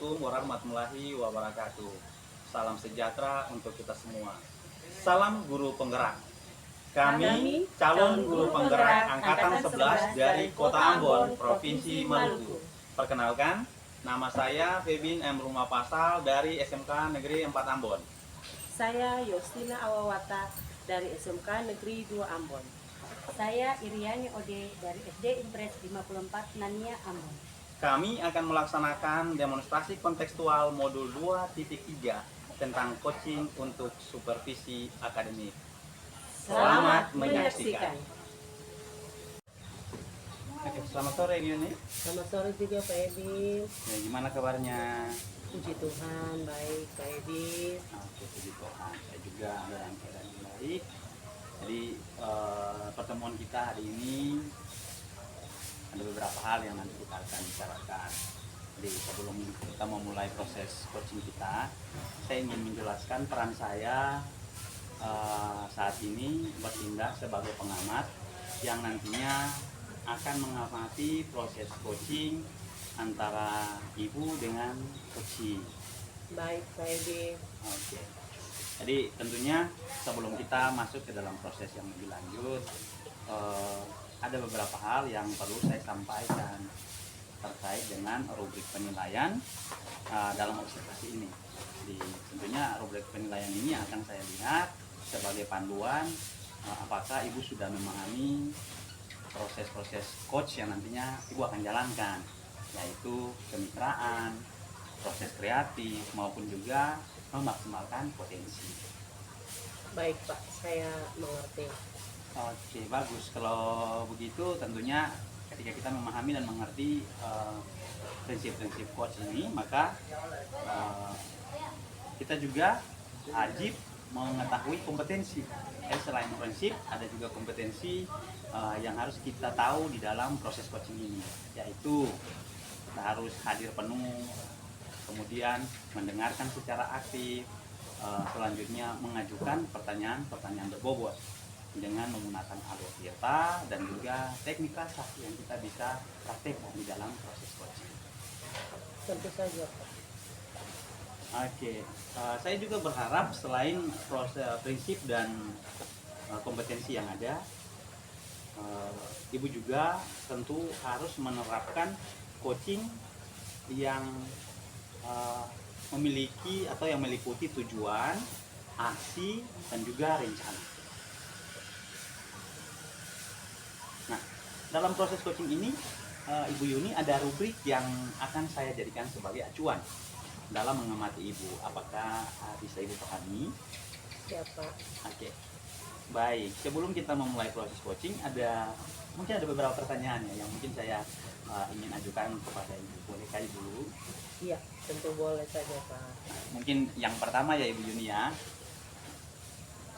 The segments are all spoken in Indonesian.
Assalamualaikum warahmatullahi wabarakatuh. Salam sejahtera untuk kita semua. Salam guru penggerak. Kami calon guru penggerak angkatan 11 dari Kota Ambon, Provinsi Maluku. Perkenalkan, nama saya Febin M. Rumapasal dari SMK Negeri 4 Ambon. Saya Yostina Awawata dari SMK Negeri 2 Ambon. Saya Iriani Ode dari SD Impres 54 Nania Ambon. Kami akan melaksanakan demonstrasi kontekstual modul 2.3 tentang coaching untuk supervisi akademik. Selamat menyaksikan. Oke, selamat sore Yuni. Selamat sore juga Pak Edi. Ya, gimana kabarnya? Puji Tuhan, baik Pak Edi. Oke, puji Tuhan. Saya juga dalam keadaan yang baik. Jadi pertemuan kita hari ini ada beberapa hal yang nanti kita akan bicarakan. Jadi sebelum kita memulai proses coaching kita, saya ingin menjelaskan peran saya saat ini bertindak sebagai pengamat yang nantinya akan mengamati proses coaching antara ibu dengan coaching. Baik Pak Edi. Oke. Jadi tentunya sebelum kita masuk ke dalam proses yang lebih lanjut, ada beberapa hal yang perlu saya sampaikan terkait dengan rubrik penilaian dalam observasi ini. Jadi tentunya rubrik penilaian ini akan saya lihat sebagai panduan apakah ibu sudah memahami proses-proses coach yang nantinya ibu akan jalankan, yaitu kemitraan, proses kreatif maupun juga memaksimalkan potensi. Baik Pak, saya mengerti. Oke, bagus. Kalau begitu tentunya ketika kita memahami dan mengerti prinsip-prinsip coach ini, maka kita juga wajib mengetahui kompetensi. Jadi selain prinsip, ada juga kompetensi yang harus kita tahu di dalam proses coaching ini, yaitu kita harus hadir penuh, kemudian mendengarkan secara aktif, selanjutnya mengajukan pertanyaan-pertanyaan berbobot dengan menggunakan aluvirta dan juga teknik rasa yang kita bisa praktekkan di dalam proses coaching. Tentu saja Pak. Oke, saya juga berharap selain proses prinsip dan kompetensi yang ada, ibu juga tentu harus menerapkan coaching yang memiliki atau yang meliputi tujuan, aksi, dan juga rencana. Nah, dalam proses coaching ini, Ibu Yuni ada rubrik yang akan saya jadikan sebagai acuan dalam mengamati ibu. Apakah bisa ibu pahami? Siapa? Oke, baik. Sebelum kita memulai proses coaching, mungkin ada beberapa pertanyaan yang mungkin saya ingin ajukan kepada ibu. Bolehkah ibu? Iya, tentu boleh saja Pak. Mungkin yang pertama ya Ibu Yuni ya,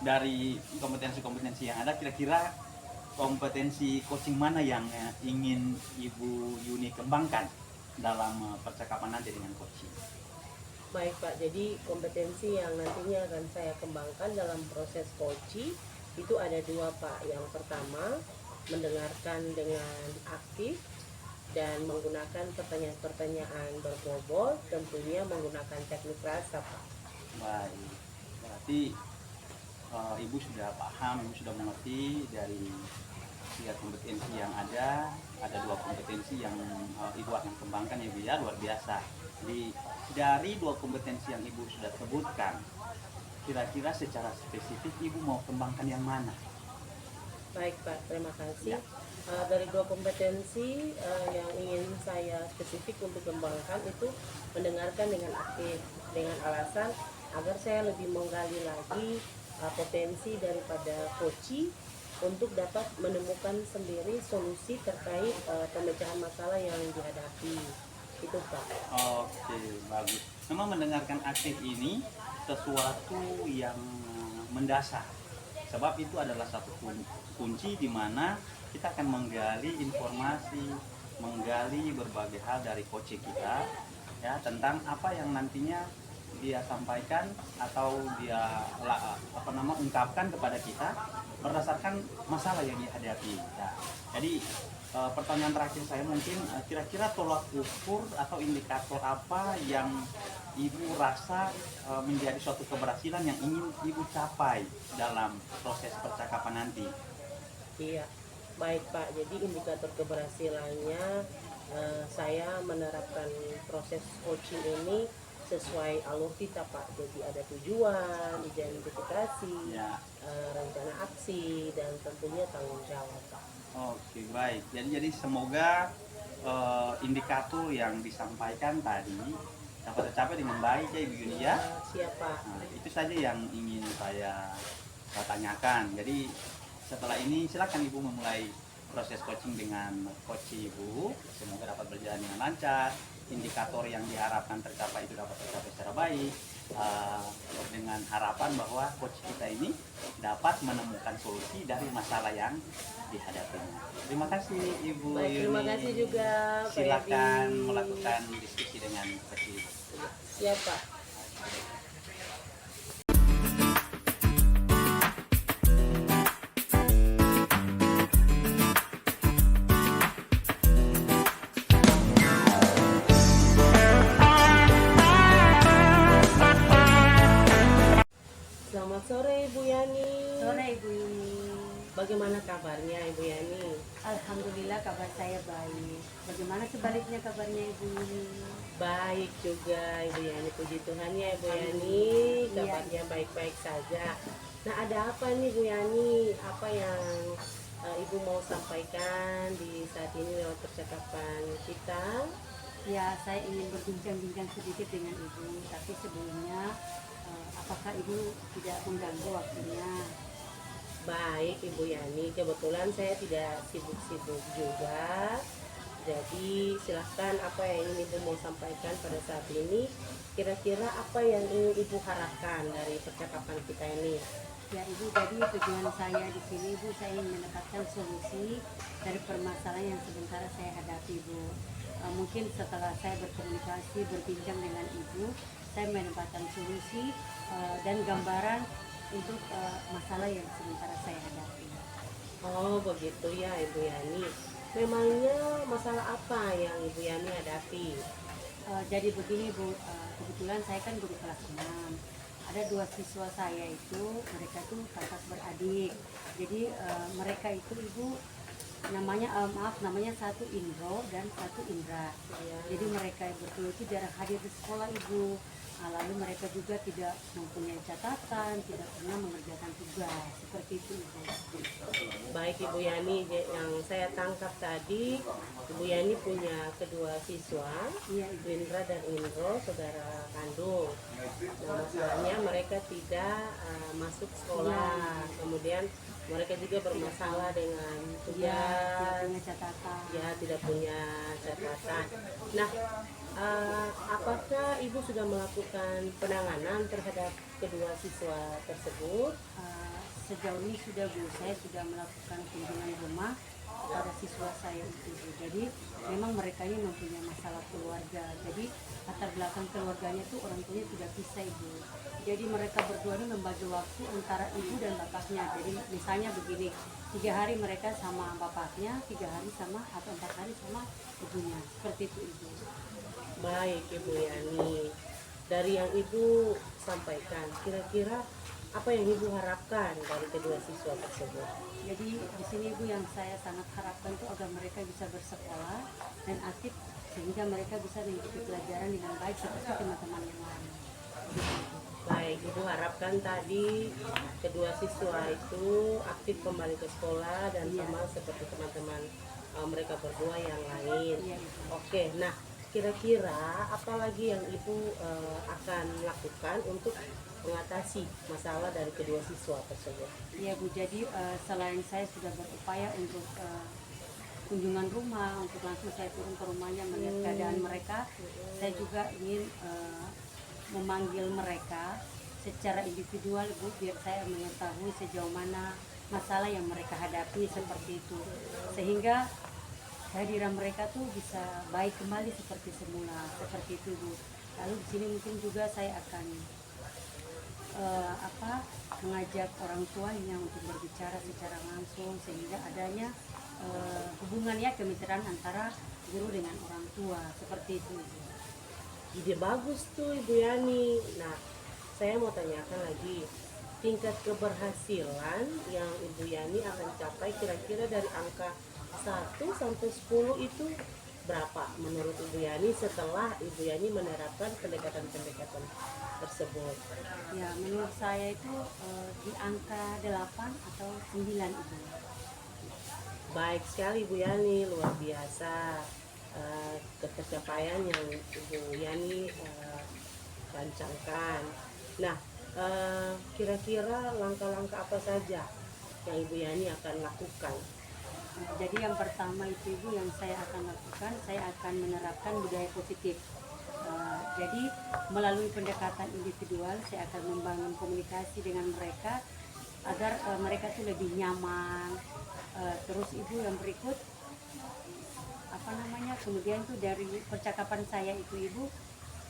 dari kompetensi-kompetensi yang ada, kira-kira kompetensi coaching mana yang ingin Ibu Yuni kembangkan dalam percakapan nanti dengan coaching? Baik Pak, jadi kompetensi yang nantinya akan saya kembangkan dalam proses coaching itu ada dua Pak. Yang pertama, mendengarkan dengan aktif dan menggunakan pertanyaan-pertanyaan berbobot, tentunya menggunakan teknik rasa Pak. Baik, berarti Ibu sudah paham, Ibu sudah mengerti dari tiga kompetensi yang ada dua kompetensi yang Ibu akan kembangkan ya Bu ya, luar biasa. Jadi dari dua kompetensi yang Ibu sudah sebutkan, kira-kira secara spesifik Ibu mau kembangkan yang mana? Baik Pak, terima kasih. Ya. Dari dua kompetensi yang ingin saya spesifik untuk kembangkan itu mendengarkan dengan aktif, dengan alasan agar saya lebih menggali lagi potensi daripada coaching untuk dapat menemukan sendiri solusi terkait pemecahan masalah yang dihadapi. Itu Pak. Oke, bagus. Memang mendengarkan aktif ini sesuatu yang mendasar. Sebab itu adalah satu kunci di mana kita akan menggali informasi, menggali berbagai hal dari coaching kita ya tentang apa yang nantinya dia sampaikan atau dia ungkapkan kepada kita berdasarkan masalah yang dihadapi. Nah, jadi pertanyaan terakhir saya mungkin kira-kira tolak ukur atau indikator apa yang Ibu rasa menjadi suatu keberhasilan yang ingin Ibu capai dalam proses percakapan nanti? Iya, baik Pak. Jadi indikator keberhasilannya saya menerapkan proses coaching ini sesuai alur kita Pak. Jadi ada tujuan, identifikasi, Ya. rencana aksi, dan tentunya tanggung jawab Pak. Oke, baik. Jadi semoga indikator yang disampaikan tadi dapat tercapai dengan baik ya Ibu Yuni ya. Siapa? Nah, itu saja yang ingin saya tanyakan. Jadi setelah ini silakan Ibu memulai proses coaching dengan coach Ibu. Semoga dapat berjalan dengan lancar. Indikator yang diharapkan tercapai itu dapat tercapai secara baik. Dengan harapan bahwa coach kita ini dapat menemukan solusi dari masalah yang dihadapinya. Terima kasih Ibu Baik, terima Yuni. kasih juga Pak Silakan Edi. melakukan diskusi dengan coach Ibu. Siapa? Selamat sore Ibu Yani. Sore Ibu Yuni. Bagaimana kabarnya Ibu Yani? Alhamdulillah kabar saya baik. Bagaimana sebaliknya kabarnya Ibu Yuni? Baik juga Ibu Yani, puji Tuhan ya Ibu Yani, kabarnya baik-baik saja. Nah, ada apa nih Bu Yani? Apa yang Ibu mau sampaikan di saat ini lewat percakapan kita? Ya, saya ingin berbincang-bincang sedikit dengan Ibu, tapi sebelumnya apakah Ibu tidak mengganggu waktunya? Baik Ibu Yani, kebetulan saya tidak sibuk-sibuk juga. Jadi silahkan apa yang ingin Ibu mau sampaikan pada saat ini. Kira-kira apa yang ingin Ibu harapkan dari percakapan kita ini? Ya Ibu, jadi tujuan saya di sini Ibu, saya ingin mendapatkan solusi dari permasalahan yang sementara saya hadapi Ibu. Mungkin setelah saya berkomunikasi, berbincang dengan Ibu, saya mendapatkan solusi dan gambaran untuk masalah yang sementara saya hadapi. Oh begitu ya Ibu Yani. Memangnya masalah apa yang Ibu Yani hadapi? Jadi begini Bu, kebetulan saya kan guru kelas 6. Ada 2 siswa saya itu, mereka tuh kakak beradik. Jadi mereka itu Ibu namanya satu Indro dan satu Indra. Ya. Jadi mereka berdua itu jarang hadir di sekolah Ibu. Lalu mereka juga tidak mempunyai catatan, tidak pernah mengerjakan tugas, seperti itu Ibu. Baik Ibu Yani, yang saya tangkap tadi Ibu Yani punya kedua siswa, Iya Ibu. Indra dan Indro, saudara kandung. Nah, masalahnya mereka tidak masuk sekolah. Kemudian mereka juga bermasalah dengan Iya, tidak tugas, punya catatan. ya tidak punya catatan. Nah, apakah Ibu sudah melakukan penanganan terhadap kedua siswa tersebut? Sejauh ini sudah Bu, saya sudah melakukan kunjungan rumah kepada siswa saya itu Bu. Jadi memang mereka ini mempunyai masalah keluarga. Jadi latar belakang keluarganya itu orang tuanya tidak bisa Ibu. Jadi mereka berdua ini membagi waktu antara ibu dan bapaknya. Jadi misalnya begini, 3 hari mereka sama bapaknya, 3 hari sama atau 4 hari sama ibunya. Seperti itu Ibu. Baik Ibu Yani, dari yang Ibu sampaikan, kira-kira apa yang Ibu harapkan dari kedua siswa tersebut? Jadi di sini Ibu yang saya sangat harapkan itu agar mereka bisa bersekolah dan aktif sehingga mereka bisa mengikuti pelajaran dengan baik seperti teman-teman yang lain. Baik, Ibu harapkan tadi kedua siswa itu aktif kembali ke sekolah dan Iya. sama seperti teman-teman mereka berdua yang lain. Iya, Ibu. Oke, nah kira-kira apa lagi yang Ibu akan lakukan untuk mengatasi masalah dari kedua siswa tersebut? Ya Bu, jadi selain saya sudah berupaya untuk kunjungan rumah, untuk langsung saya turun ke rumahnya melihat keadaan mereka, saya juga ingin memanggil mereka secara individual Bu, biar saya mengetahui sejauh mana masalah yang mereka hadapi seperti itu, sehingga kehadiran mereka tuh bisa baik kembali seperti semula, seperti itu Bu. Lalu di sini mungkin juga saya akan mengajak orang tuanya untuk berbicara secara langsung sehingga adanya hubungannya kemitraan antara guru dengan orang tua seperti itu. Ide bagus tuh Ibu Yani. Nah, saya mau tanyakan lagi, tingkat keberhasilan yang Ibu Yani akan capai kira-kira dari angka 1 sampai 10 itu berapa menurut Ibu Yani setelah Ibu Yani menerapkan pendekatan-pendekatan tersebut? Ya, menurut saya itu di angka 8 atau 9 itu. Baik sekali Ibu Yani, luar biasa pencapaian yang Ibu Yani rancangkan. Nah, kira-kira langkah-langkah apa saja yang Ibu Yani akan lakukan? Jadi yang pertama itu Ibu yang saya akan lakukan, saya akan menerapkan budaya positif. Jadi melalui pendekatan individual saya akan membangun komunikasi dengan mereka agar mereka itu lebih nyaman. Terus Ibu yang berikut kemudian itu dari percakapan saya itu Ibu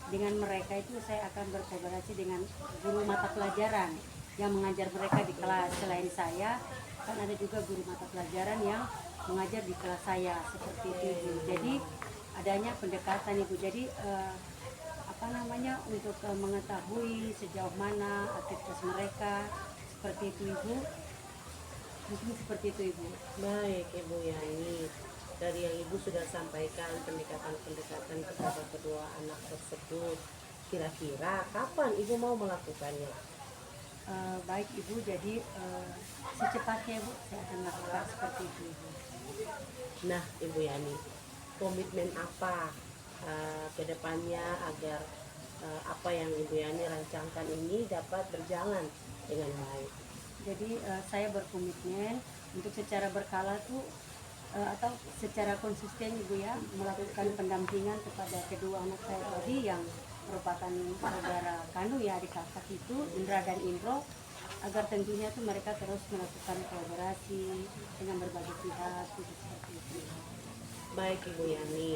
dengan mereka itu saya akan berkolaborasi dengan guru mata pelajaran yang mengajar mereka di kelas. Selain saya kan ada juga guru mata pelajaran yang mengajar di kelas saya seperti itu Ibu. Jadi adanya pendekatan Ibu. Jadi untuk mengetahui sejauh mana aktivitas mereka seperti itu Ibu. Mungkin seperti itu Ibu. Baik Ibu Yani, dari yang Ibu sudah sampaikan pendekatan-pendekatan kepada kedua anak tersebut, kira-kira kapan Ibu mau melakukannya? Baik Ibu, jadi secepatnya Ibu saya akan lakukan seperti itu Ibu. Nah Ibu Yani, komitmen apa ke depannya agar apa yang Ibu Yani rancangkan ini dapat berjalan dengan baik? Jadi saya berkomitmen untuk secara berkala tuh atau secara konsisten Ibu ya melakukan pendampingan kepada kedua anak saya tadi yang merupakan saudara kandung ya, adik kakak itu Indra dan Indro, agar tentunya tuh mereka terus melakukan kolaborasi dengan berbagai pihak gitu, seperti itu. Baik Ibu Yani,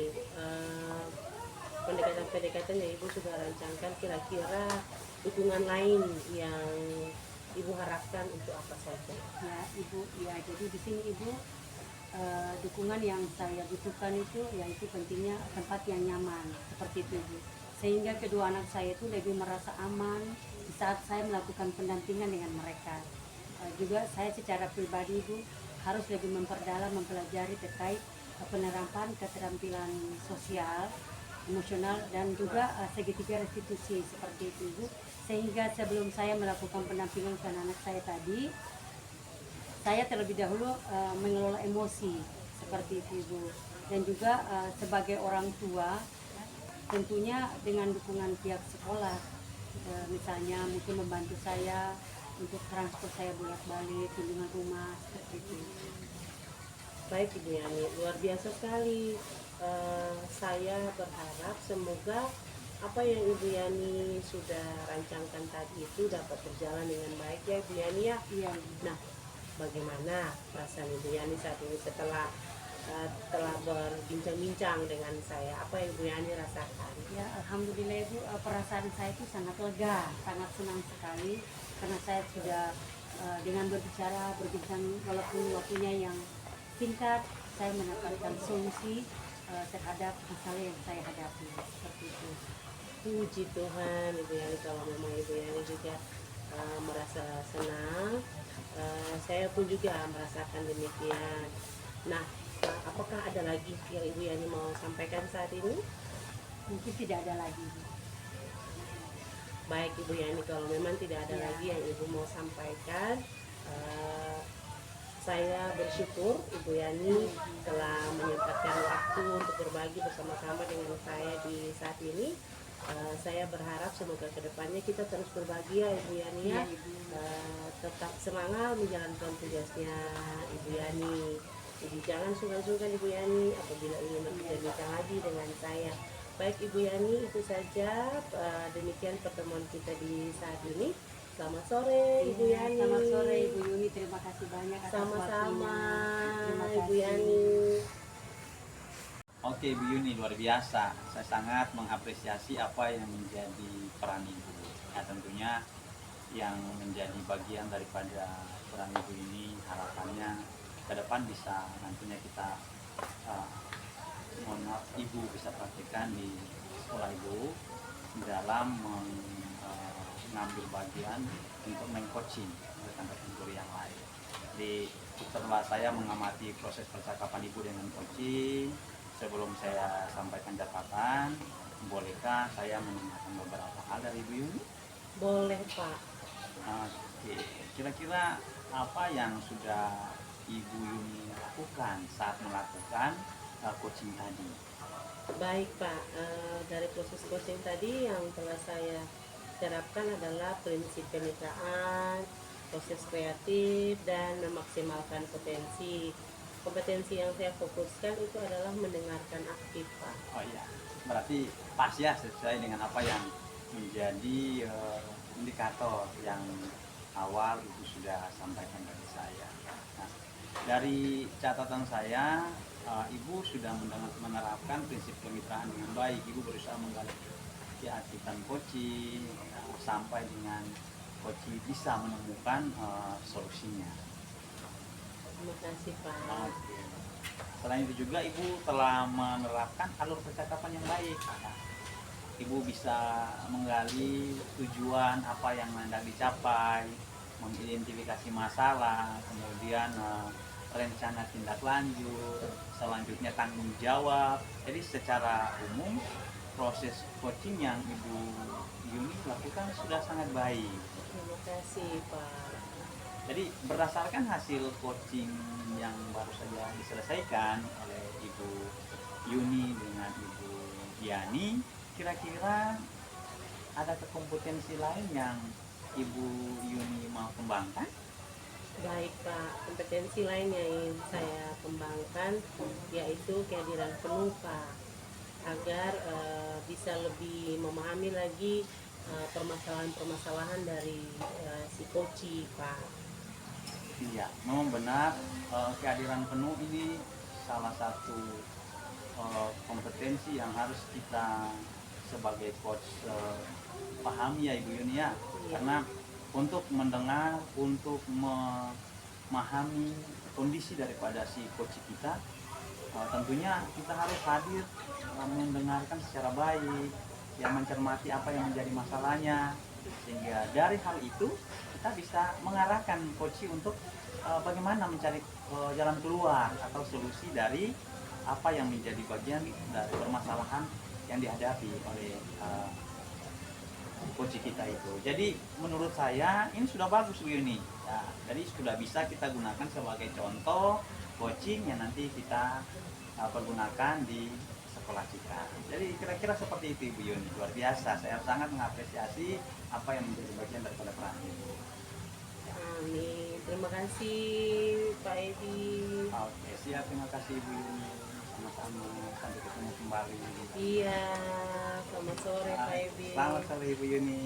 pendekatan-pendekatan yang Ibu sudah rancangkan, kira-kira dukungan lain yang Ibu harapkan untuk apa saja? Ya Ibu, ya jadi di sini Ibu dukungan yang saya butuhkan itu yaitu pentingnya tempat yang nyaman seperti itu Ibu, sehingga kedua anak saya itu lebih merasa aman di saat saya melakukan pendampingan dengan mereka. Juga saya secara pribadi Ibu harus lebih mempelajari terkait penerapan keterampilan sosial, emosional dan juga segitiga restitusi seperti itu Ibu, sehingga sebelum saya melakukan pendampingan ke anak saya tadi, saya terlebih dahulu mengelola emosi seperti itu Ibu. Dan juga sebagai orang tua tentunya dengan dukungan pihak sekolah, misalnya mungkin membantu saya untuk transport saya bolak-balik, kunjungan rumah seperti itu. Baik Ibu Yani, luar biasa sekali. Saya berharap semoga apa yang Ibu Yani sudah rancangkan tadi itu dapat berjalan dengan baik ya Ibu Yani ya. Iya. Nah, bagaimana perasaan Ibu Yani saat ini setelah telah berbincang-bincang dengan saya? Apa yang Ibu Yani rasakan? Ya, alhamdulillah Ibu, perasaan saya itu sangat lega, sangat senang sekali karena saya sudah dengan berbincang walaupun waktunya yang singkat, saya mendapatkan solusi terhadap masalah yang saya hadapi seperti itu. Puji Tuhan Ibu Yani, kalau memang Ibu Yani juga merasa senang, saya pun juga merasakan demikian. Nah, apakah ada lagi yang Ibu Yani mau sampaikan saat ini? Mungkin tidak ada lagi. Baik Ibu Yani, kalau memang tidak ada Ya. lagi yang Ibu mau sampaikan, saya bersyukur Ibu Yani telah menyempatkan waktu untuk berbagi bersama-sama dengan saya di saat ini. Saya berharap semoga kedepannya kita terus berbahagia Ibu Yani ya. Iya, Ibu. Tetap semangat menjalankan tugasnya Ibu Yani. Jadi jangan sungkan-sungkan Ibu Yani apabila ingin berbincang lagi dengan saya. Baik Ibu Yani, itu saja demikian pertemuan kita di saat ini. Selamat sore Ibu Yani. Selamat sore Ibu Yuni, terima kasih banyak atas Sama-sama waktunya. Terima Ibu kasih. Yani. Oke. Oke Ibu Yuni, luar biasa. Saya sangat mengapresiasi apa yang menjadi peran Ibu. Ya tentunya yang menjadi bagian daripada peran Ibu ini harapannya ke depan bisa nantinya kita uh, mohon maaf, Ibu bisa praktikkan di sekolah Ibu dalam mengambil bagian untuk mengcoaching rekan-rekan guru yang lain. Jadi setelah saya mengamati proses percakapan Ibu dengan coaching, sebelum saya sampaikan catatan, bolehkah saya menanyakan beberapa hal dari Ibu Yuni? Boleh Pak. Oke, kira-kira apa yang sudah Ibu Yuni lakukan saat melakukan coaching tadi? Baik Pak, dari proses coaching tadi yang telah saya terapkan adalah prinsip kemitraan, proses kreatif, dan memaksimalkan potensi. Kompetensi yang saya fokuskan itu adalah mendengarkan aktif Pak. Oh iya, berarti pas ya sesuai dengan apa yang menjadi indikator yang awal Ibu sudah sampaikan dari saya. Nah, dari catatan saya, Ibu sudah menerapkan prinsip kemitraan dengan baik. Ibu berusaha menggali keaktifan coaching sampai dengan coaching bisa menemukan solusinya. Terima kasih Pak. Oke. Selain itu juga Ibu telah menerapkan alur percakapan yang baik. Ibu bisa menggali tujuan apa yang hendak dicapai, mengidentifikasi masalah, kemudian rencana tindak lanjut, selanjutnya tanggung jawab. Jadi secara umum proses coaching yang Ibu Yuni lakukan sudah sangat baik. Terima kasih Pak. Jadi berdasarkan hasil coaching yang baru saja diselesaikan oleh Ibu Yuni dengan Ibu Yani, kira-kira ada kompetensi lain yang Ibu Yuni mau kembangkan? Baik Pak, kompetensi lain yang saya kembangkan yaitu kehadiran penuh Pak, agar bisa lebih memahami lagi permasalahan-permasalahan dari si coach Pak. Iya, memang benar kehadiran penuh ini salah satu kompetensi yang harus kita sebagai coach pahami ya Ibu Yuni ya. Iya. Karena untuk mendengar, untuk memahami kondisi daripada si coach kita, tentunya kita harus hadir mendengarkan secara baik, yang mencermati apa yang menjadi masalahnya, sehingga dari hal itu kita bisa mengarahkan coach untuk bagaimana mencari jalan keluar atau solusi dari apa yang menjadi bagian dari permasalahan yang dihadapi oleh coach kita itu. Jadi menurut saya ini sudah bagus Bu Yuni. Ya, jadi sudah bisa kita gunakan sebagai contoh coaching yang nanti kita pergunakan di sekolah kita. Jadi kira-kira seperti itu Ibu Yuni. Luar biasa. Saya sangat mengapresiasi apa yang menjadi bagian daripada peran Ibu. Amin. Terima kasih Pak Edi. Oke, siap. Terima kasih Ibu Yuni. Sama-sama. Sampai ketemu kembali. Iya, selamat sore Pak Edi. Selamat sore Ibu Yuni.